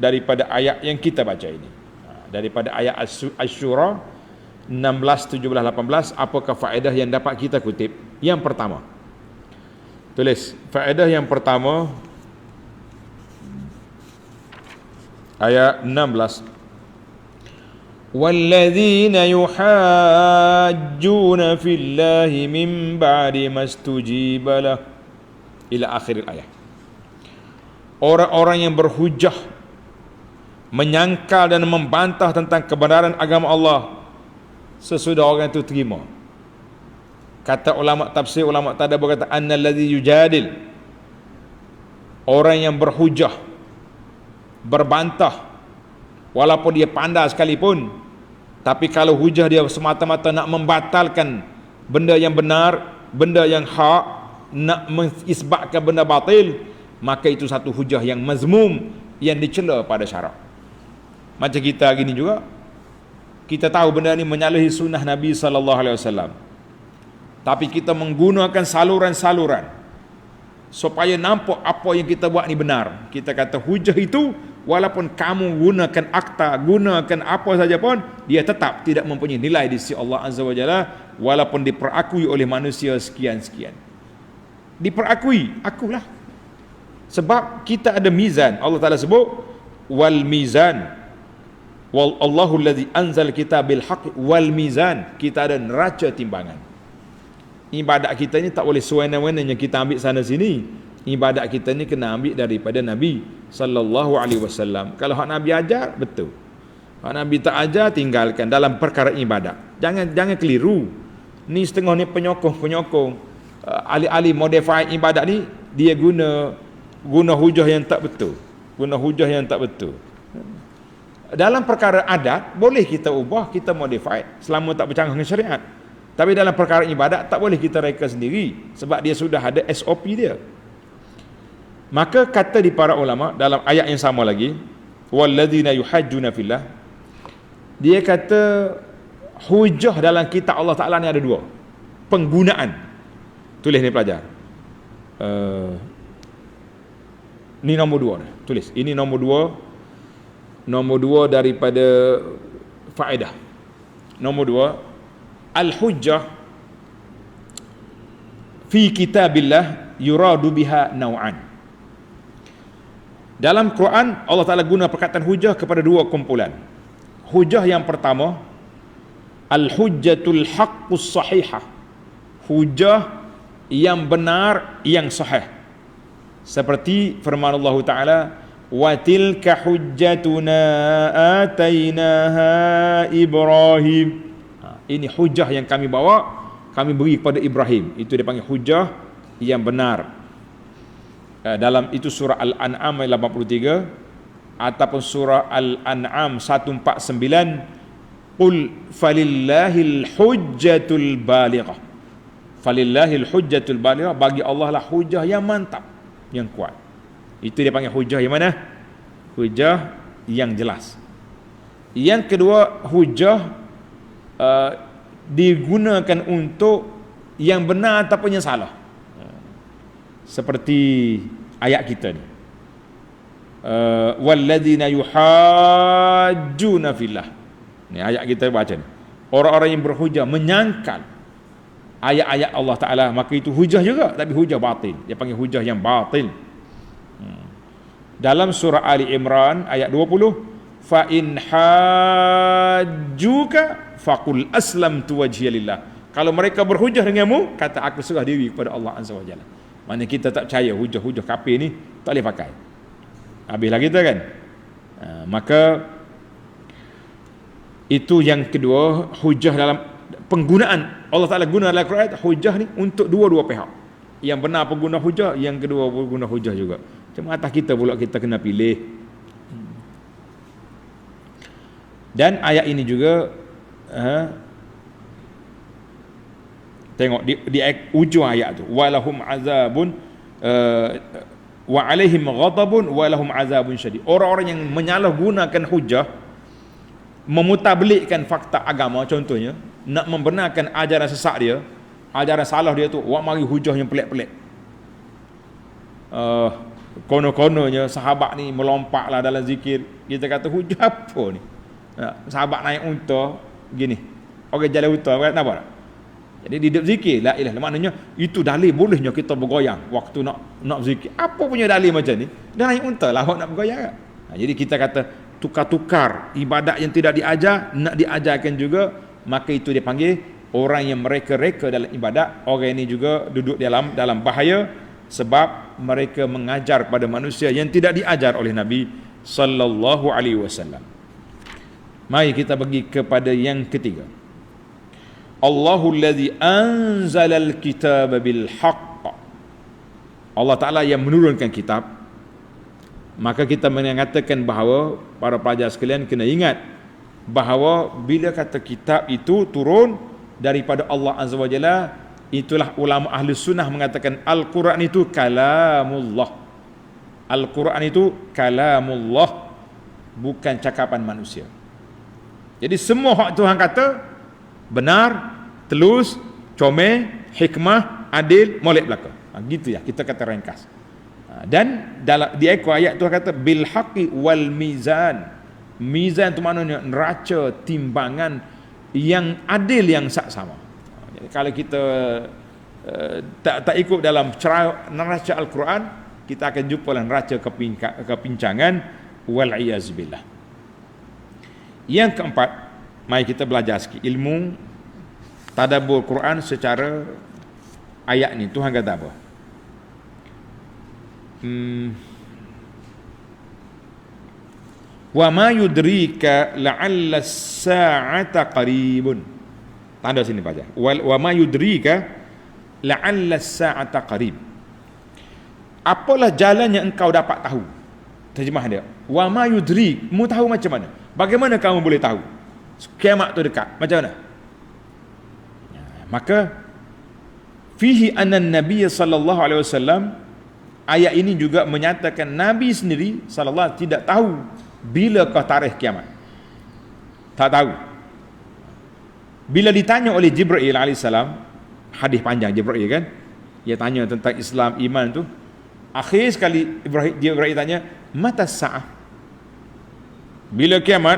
daripada ayat yang kita baca ini. Daripada ayat Asy-Syura 16, 17, 18, apakah faedah yang dapat kita kutip? Yang pertama, tulis faedah yang pertama, ayat 16. Walladzina yuhajjuna fillahi min ba'di mastujiba lah, ila akhir ayat. Orang-orang yang berhujah, menyangkal dan membantah tentang kebenaran agama Allah sesudah orang itu terima. Kata ulama tafsir, ulama tadabbur kata annal ladzi yujadil, orang yang berhujah, berbantah walaupun dia pandai sekalipun, tapi kalau hujah dia semata-mata nak membatalkan benda yang benar, benda yang hak, nak mengisbatkan benda batil, maka itu satu hujah yang mazmum, yang dicela pada syarak. Macam kita hari ni juga, kita tahu benda ni menyalahi sunnah Nabi SAW, tapi kita menggunakan saluran-saluran supaya nampak apa yang kita buat ni benar. Kita kata hujah itu, walaupun kamu gunakan akta, gunakan apa saja pun, dia tetap tidak mempunyai nilai di sisi Allah Azza wa Jalla, walaupun diperakui oleh manusia sekian-sekian. Diperakui, akulah. Sebab kita ada mizan. Allah Ta'ala sebut wal mizan, wal Allahu allazi anzal kitab bil haqq wal mizan. Kita ada neraca timbangan. Ibadat kita ni tak boleh sewenang-wenang yang kita ambil sana sini. Ibadat kita ni kena ambil daripada Nabi sallallahu alaihi wasallam. Kalau hak Nabi ajar, betul. Hak Nabi tak ajar, tinggalkan dalam perkara ibadat. Jangan keliru. Ni setengah ni penyokong ahli-ahli modify ibadat ni, dia guna hujah yang tak betul. Guna hujah yang tak betul. Dalam perkara adat boleh kita ubah, kita modify selama tak bercanggah dengan syariat. Tapi dalam perkara ibadat tak boleh kita reka sendiri, sebab dia sudah ada SOP dia. Maka kata di para ulama dalam ayat yang sama lagi, walladzina yuhajjuna fillah, dia kata hujah dalam kitab Allah Ta'ala ni ada dua penggunaan. Tulis ni pelajar, ni nombor dua, tulis ini nombor dua daripada faedah. Nombor dua, al-hujjah fi kitabillah yuradu biha naw'an. Dalam Quran Allah Ta'ala guna perkataan hujjah kepada dua kumpulan. Hujjah yang pertama, al-hujjatul haqqus sahihah, hujjah yang benar, yang sahih. Seperti firman Allah Ta'ala, wa tilka hujjatuna atainaha Ibrahim. Ini hujah yang kami bawa, kami beri kepada Ibrahim. Itu dia panggil hujah yang benar. Dalam itu surah Al-An'am ayat 83 ataupun surah Al-An'am 149, qul falillahil hujjatul balighah. Falillahil hujjatul balighah, bagi Allah lah hujah yang mantap, yang kuat. Itu dia panggil hujah yang mana? Hujah yang jelas. Yang kedua, hujah digunakan untuk yang benar ataupun yang salah. Seperti ayat kita ni, walladzina yuhajjuna fillah. Ni ayat kita baca ni. Orang-orang yang berhujah, menyangkal ayat-ayat Allah Ta'ala, maka itu hujah juga, tapi hujah batil. Dia panggil hujah yang batil. Dalam surah Ali Imran ayat 20, fa in hajjuka faqul aslamtu wajhiya lillah. Kalau mereka berhujah denganmu, kata aku serah diri kepada Allah Azza wa Jalla. Mana kita tak percaya hujah-hujah kafir ni tak boleh pakai. Habislah kita kan. Maka itu yang kedua, hujah dalam penggunaan Allah Ta'ala guna dalam Quran, hujah ni untuk dua-dua pihak. Yang benar pengguna hujah, yang kedua pengguna hujah juga. Cuma atas kita pula, kita kena pilih. Dan ayat ini juga tengok di ujung ayat tu, walahum azabun wa alaihim ghadabun walahum azabun syadid. Orang-orang yang menyalahgunakan hujah, memutablikkan fakta agama, contohnya nak membenarkan ajaran sesat dia, ajaran salah dia tu, wak mari hujah yang pelik-pelik. kono-kononya sahabat ni melompatlah dalam zikir. Kita kata hujah apa ni? Sahabat naik unta gini. Orang jalan unta kenapa tak? Jadi di zikir la ilaha, maknanya itu dalil bolehnya kita bergoyang waktu nak zikir. Apa punya dalil macam ni? Dah naik unta lah nak bergoyang. Jadi kita kata tukar-tukar ibadat yang tidak diajar nak diajarkan juga, maka itu dia panggil orang yang mereka-reka dalam ibadat. Orang ini juga duduk dalam bahaya sebab mereka mengajar kepada manusia yang tidak diajar oleh Nabi sallallahu alaihi wasallam. Mari kita pergi kepada yang ketiga. Allahul ladzi anzalal kitaba bil haqq. Allah Taala yang menurunkan kitab. Maka kita mengatakan bahawa para pelajar sekalian kena ingat bahawa bila kata kitab itu turun daripada Allah Azza wa Jalla, itulah ulama ahli sunnah mengatakan Al-Quran itu kalamullah. Al-Quran itu kalamullah, bukan cakapan manusia. Jadi semua hak Tuhan kata benar, telus, comel, hikmah, adil, molek belaka. Gitu ya, kita kata ringkas. Dan dalam di ekor ayat Tuhan kata bil haqqi wal mizan. Mizan tu maknanya neraca timbangan yang adil, yang saksama. Jadi kalau kita tak ikut dalam cara neraca Al-Quran, kita akan jumpa dalam neraca kepincangan wal iyaz billah. Yang keempat, mari kita belajar sikit ilmu tadabbur Quran secara ayat ni. Tuhan kata apa? Wa ma yudrika la'alla as-sa'ata qaribun. Tanda sini baca. Wa ma yudrika la'alla as-sa'ata qarib. Apalah jalan yang engkau dapat tahu? Terjemah dia. Wa ma yudrik, mu tahu macam mana? Bagaimana kamu boleh tahu kiamat tu dekat? Macam mana? Maka fihi anna an-nabiy sallallahu alaihi wasallam, ayat ini juga menyatakan Nabi sendiri sallallahu alaihi tidak tahu bilakah tarikh kiamat. Tak tahu. Bila ditanya oleh Jibril alaihissalam, hadis panjang Jibril kan, dia tanya tentang Islam, iman tu. Akhir sekali Jibril tanya, mata sa'ah? Bila kiamat?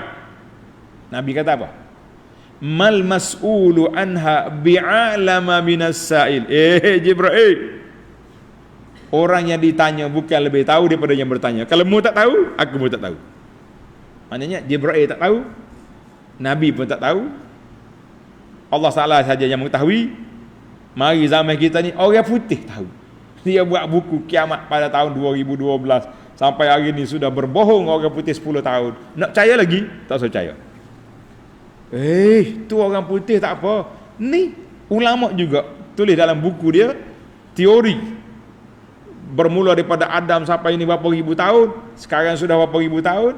Nabi kata apa? Mal mas'ulu anha bi'alama minas sa'il. Jibril, orang yang ditanya bukan lebih tahu daripada yang bertanya. Kalau mu tak tahu, aku pun tak tahu. Maknanya Jibril tak tahu, Nabi pun tak tahu, Allah Taala saja yang mengetahui. Mari zaman kita ni orang putih tahu. Dia buat buku kiamat pada tahun 2012, sampai hari ni sudah berbohong orang putih 10 tahun. Nak percaya lagi? Tak usah percaya. Tu orang putih tak apa. Ni ulama juga tulis dalam buku dia teori bermula daripada Adam sampai ini berapa ribu tahun, sekarang sudah berapa ribu tahun,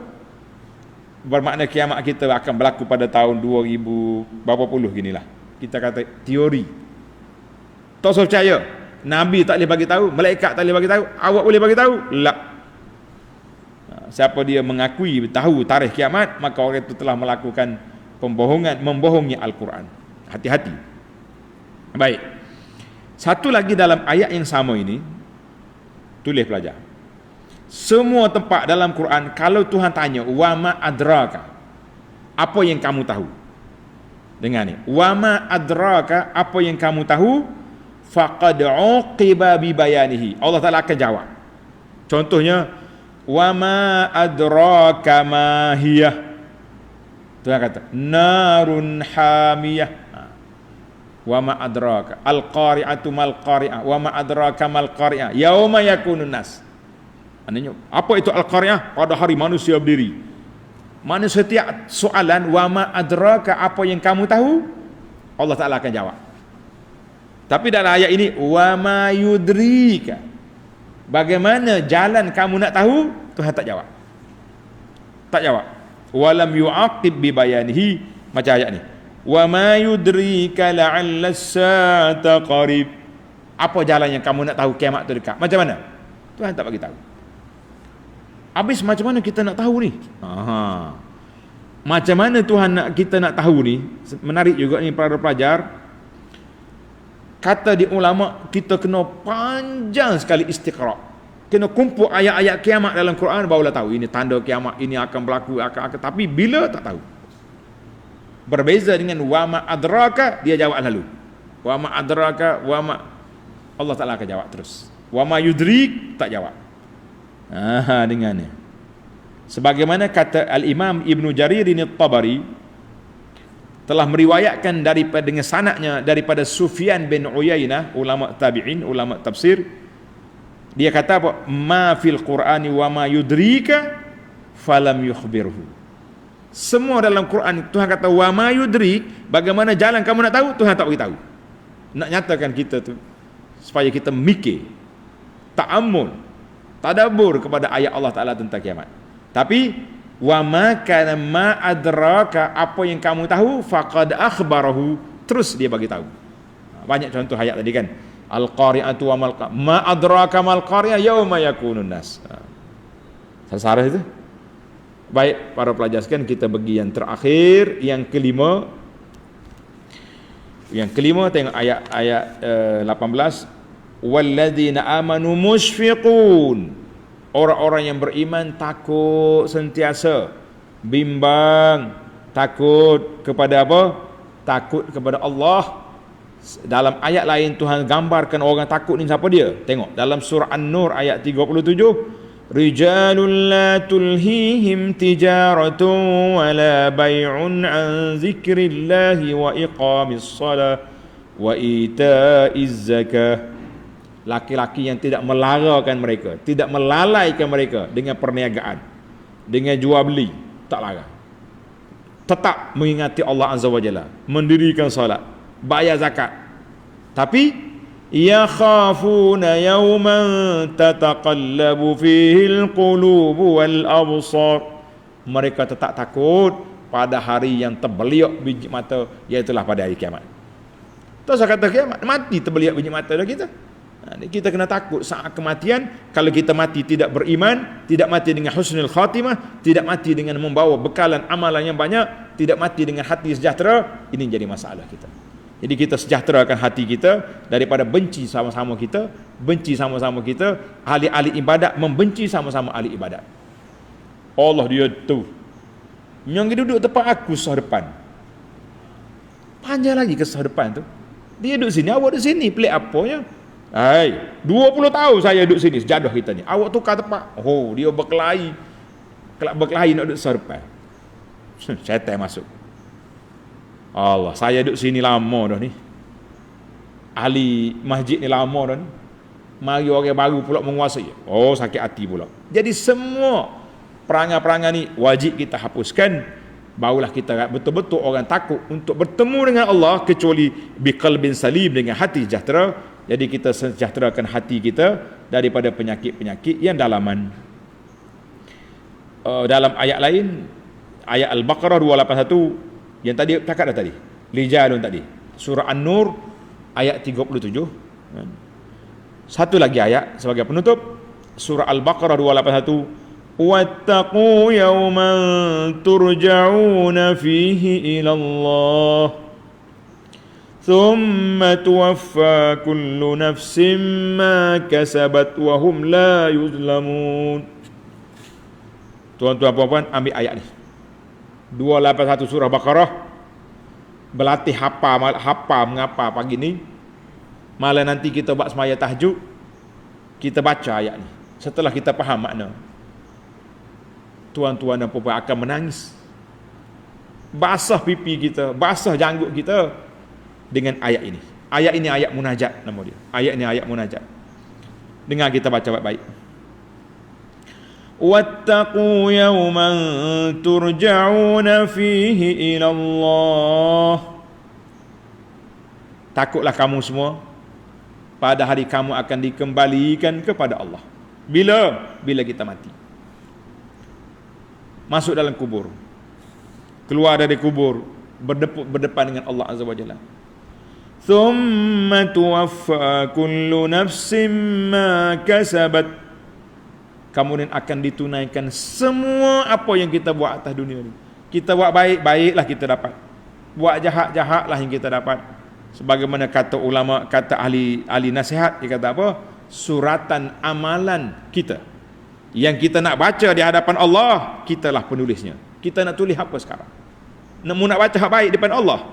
bermakna kiamat kita akan berlaku pada tahun 2000 berapa puluh ginilah. Kita kata teori. Tak usah percaya. Nabi tak boleh bagi tahu, malaikat tak boleh bagi tahu, awak boleh bagi tahu? Tak. Siapa dia mengakui tahu tarikh kiamat, maka orang itu telah melakukan pembohongan, membohongi Al-Quran. Hati-hati. Baik. Satu lagi dalam ayat yang sama ini, tulis pelajar. Semua tempat dalam Quran, kalau Tuhan tanya, wa ma adraka, apa yang kamu tahu? Dengar ni, wa ma adraka, apa yang kamu tahu? Faqad uqiba bi bayanihi. Allah Taala akan jawab. Contohnya, wa ma adraka ma hiya. Tuhan kata, narun hamiyah. Wa ma adraka al-qari'atu mal qari'ah, wa ma adraka mal qari'ah yauma yakunun nas. Maknanya apa itu al-qari'ah? Pada hari manusia berdiri. Mana setiap soalan wa ma adraka, apa yang kamu tahu, Allah Taala akan jawab. Tapi dalam ayat ini wa ma yudrika, bagaimana jalan kamu nak tahu, Tuhan tak jawab. Tak jawab. Walam yu'aqib bi bayanihi, macam ayat ni. Wa ma yudrika la'alla as-sa'ata qarib. Apa jalan yang kamu nak tahu kiamat tu dekat? Macam mana? Tuhan tak bagi tahu. Habis macam mana kita nak tahu ni? Macam mana Tuhan nak kita nak tahu ni? Menarik juga ni para pelajar. Kata di ulama, kita kena panjang sekali istiqra'. Kena kumpul ayat-ayat kiamat dalam Quran barulah tahu ini tanda kiamat, ini akan berlaku, akan tapi bila tak tahu. Berbeza dengan wa ma adraka, dia jawab lalu. Wa ma adraka wa ma, Allah Taala akan jawab terus. Wa ma yudrik, tak jawab. Dengannya. Sebagaimana kata Al-Imam Ibn Jarir At-Tabari telah meriwayatkan daripada dengan sanadnya daripada Sufyan bin Uyainah, ulama tabi'in, ulama tafsir. Dia kata apa? Ma fil Qur'ani wa ma yudrika falam yukhbirhu. Semua dalam Quran Tuhan kata wa ma yudrik, bagaimana jalan kamu nak tahu, Tuhan tak beritahu. Nak nyatakan kita tu supaya kita mikir, ta'ammul, tadabbur kepada ayat Allah Taala tentang kiamat. Tapi wa ma kana ma adraka, apa yang kamu tahu, faqad akhbarahu, terus dia bagi tahu. Banyak contoh ayat tadi kan. Al-qari'atu wa ma adraka mal qari'ah yauma yakunun nas. Sasaran itu. Baik para pelajar sekalian, kita pergi yang terakhir, yang kelima. Yang kelima tengok ayat 18. Walladzina amanu musyfiqun. Orang-orang yang beriman takut sentiasa, bimbang, takut kepada apa? Takut kepada Allah. Dalam ayat lain Tuhan gambarkan orang takut ni siapa dia? Tengok dalam surah An-Nur ayat 37, rijalul la tulhihim tijaratun wala bai'un an zikrillahi wa iqamis salah wa ita'iz zakah. Laki-laki yang tidak melarakan mereka, tidak melalaikan mereka dengan perniagaan, dengan jual beli, tak larang. Tetap mengingati Allah Azza wa Jalla, mendirikan salat, bayar zakat. Tapi yakhafuna yawman tataqallabu fihi alqulub wal absar. Mereka tetap takut pada hari yang terbeliak biji mata, iaitulah pada hari kiamat. Tak usah kata kiamat, mati terbeliak biji mata dah kita. Kita kena takut saat kematian. Kalau kita mati tidak beriman, tidak mati dengan husnul khatimah, tidak mati dengan membawa bekalan amalan yang banyak, tidak mati dengan hati sejahtera, ini jadi masalah kita. Jadi kita sejahterakan hati kita daripada benci sama-sama kita, benci sama-sama kita, ahli-ahli ibadat membenci sama-sama ahli ibadat. Allah dia tu yang duduk tempat aku sah depan, panjang lagi ke sah depan tu. Dia duduk sini, awak duduk sini, pelik apanya? 20 tahun saya duduk sini, sejadah kita ni. Awak tukar tempat. Oh, dia berkelahi. Berkelahi nak duduk sah depan. Syaitan masuk. Allah, saya duduk sini lama dah ni. Ahli masjid ni lama dah ni. Mari orang baru pula menguasai. Oh, sakit hati pula. Jadi semua perangai-perangai ni wajib kita hapuskan. Barulah kita betul-betul orang takut untuk bertemu dengan Allah, kecuali biqalbin salim, dengan hati sejahtera. Jadi kita sejahterakan hati kita daripada penyakit-penyakit yang dalaman. Dalam ayat lain, ayat Al-Baqarah 281 yang tadi cakap dah tadi, rijalun tadi, surah An-Nur ayat 37. Satu lagi ayat sebagai penutup, surah Al-Baqarah 281, wattaqu yawman turja'una fihi ila Allah thumma tuwaffa kullu nafsin ma kasabat wa hum la yuzlamun. Tuan-tuan puan-puan, ambil ayat ni 281 surah Baqarah, berlatih hafal mengapa pagi ni, malam nanti kita buat semaya tahajud, kita baca ayat ni. Setelah kita faham makna, tuan-tuan dan puan-puan akan menangis, basah pipi kita, basah janggut kita dengan ayat ini. Ayat ini ayat munajat nama dia. Ayat ini ayat munajat. Dengar kita baca baik-baik. Wattaqu yawman turja'una fihi ila Allah. Takutlah kamu semua pada hari kamu akan dikembalikan kepada Allah. Bila kita mati, masuk dalam kubur, keluar dari kubur, berdepan dengan Allah Azza wa Jalla. Thumma tuwaffa kullu nafsin ma kasabat. Kemudian akan ditunaikan semua apa yang kita buat atas dunia ini. Kita buat baik, baiklah kita dapat. Buat jahat, jahatlah yang kita dapat. Sebagaimana kata ulama, kata ahli nasihat, dia kata apa? suratan amalan kita. Yang kita nak baca di hadapan Allah, kitalah penulisnya. Kita nak tulis apa sekarang? Nak baca hak baik di depan Allah,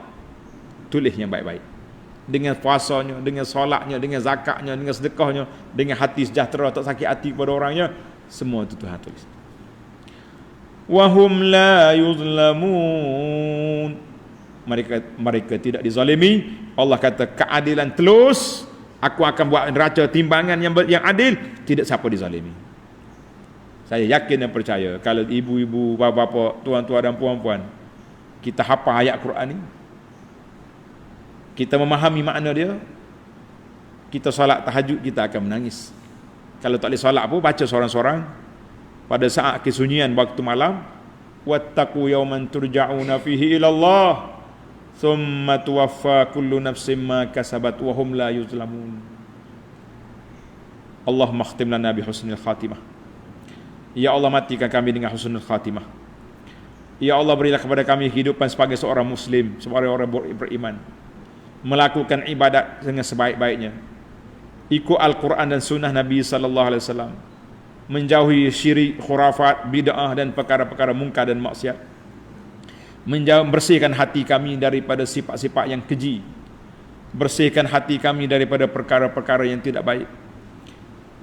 tulis yang baik-baik. Dengan puasanya, dengan solatnya, dengan zakatnya, dengan sedekahnya, dengan hati sejahtera, tak sakit hati kepada orangnya, semua itu Tuhan tulis. Wahum la yuzlamun. Mereka tidak dizalimi. Allah kata keadilan telus. Aku akan buat neraca timbangan yang adil, tidak siapa dizalimi. Saya yakin dan percaya kalau ibu-ibu, bapa-bapa, tuan-tuan dan puan-puan, kita hafal ayat Quran ni, kita memahami makna dia, kita solat tahajud, kita akan menangis. Kalau tak boleh solat pun, baca seorang-seorang pada saat kesunyian waktu malam, wattaqu yawman turja'una fihi ila Allah thumma tuwaffa kullu nafsin ma kasabat wa hum la yuzlamun. Allahumma khtim lana bi husnil khatimah. Ya Allah, matikan kami dengan husnul khatimah. Ya Allah, berilah kepada kami kehidupan sebagai seorang muslim, sebagai orang beriman, melakukan ibadat dengan sebaik-baiknya, ikut Al-Quran dan sunnah Nabi sallallahu alaihi wasallam, menjauhi syirik, khurafat, bid'ah dan perkara-perkara mungkar dan maksiat, bersihkan hati kami daripada sifat-sifat yang keji, bersihkan hati kami daripada perkara-perkara yang tidak baik,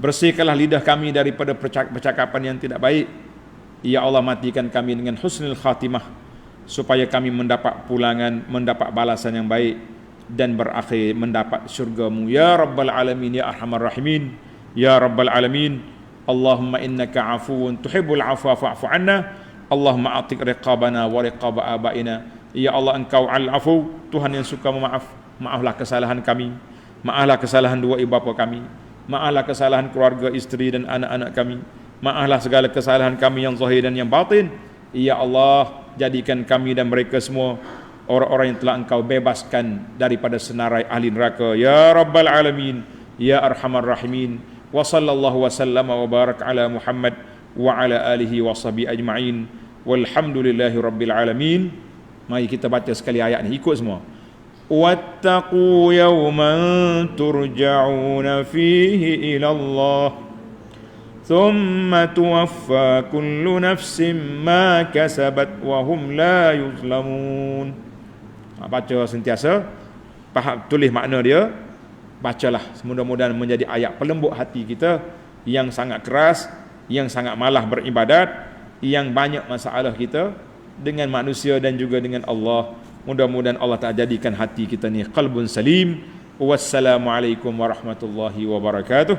bersihkanlah lidah kami daripada percakapan yang tidak baik. Ya Allah, matikan kami dengan husnul khatimah, supaya kami mendapat pulangan, mendapat balasan yang baik, dan berakhir mendapat syurga-Mu ya Rabbal Alamin, ya Arhamar Rahimin, ya Rabbal Alamin. Allahumma innaka afuwun tuhibbul afwa fa'fu anna. Allahumma atik riqabana wa riqaba abaina. Ya Allah, Engkau al-afu, Tuhan yang suka memaaf. Maaflah kesalahan kami, maaflah kesalahan dua ibu bapa kami, maaflah kesalahan keluarga, isteri dan anak-anak kami, maaflah segala kesalahan kami yang zahir dan yang batin. Ya Allah, jadikan kami dan mereka semua orang-orang yang telah Engkau bebaskan daripada senarai ahli neraka ya Rabbal Alamin, ya Arhamar Rahimin. Wa sallallahu wa sallama wa barak ala Muhammad wa ala alihi wa sahbihi ajma'in, walhamdulillahi rabbil alamin. Mari kita baca sekali ayat ni, ikut semua. Wattaqu yawman turja'una fihi ila Allah thumma tuwaffa kullu nafsin ma kasabat wa hum la yuzlamun. Baca sentiasa, faham, tulis makna dia, bacalah. Mudah-mudahan menjadi ayat pelembut hati kita yang sangat keras, yang sangat malah beribadat, yang banyak masalah kita dengan manusia dan juga dengan Allah. Mudah-mudahan Allah tak jadikan hati kita ni qalbun salim. Wassalamualaikum warahmatullahi wabarakatuh.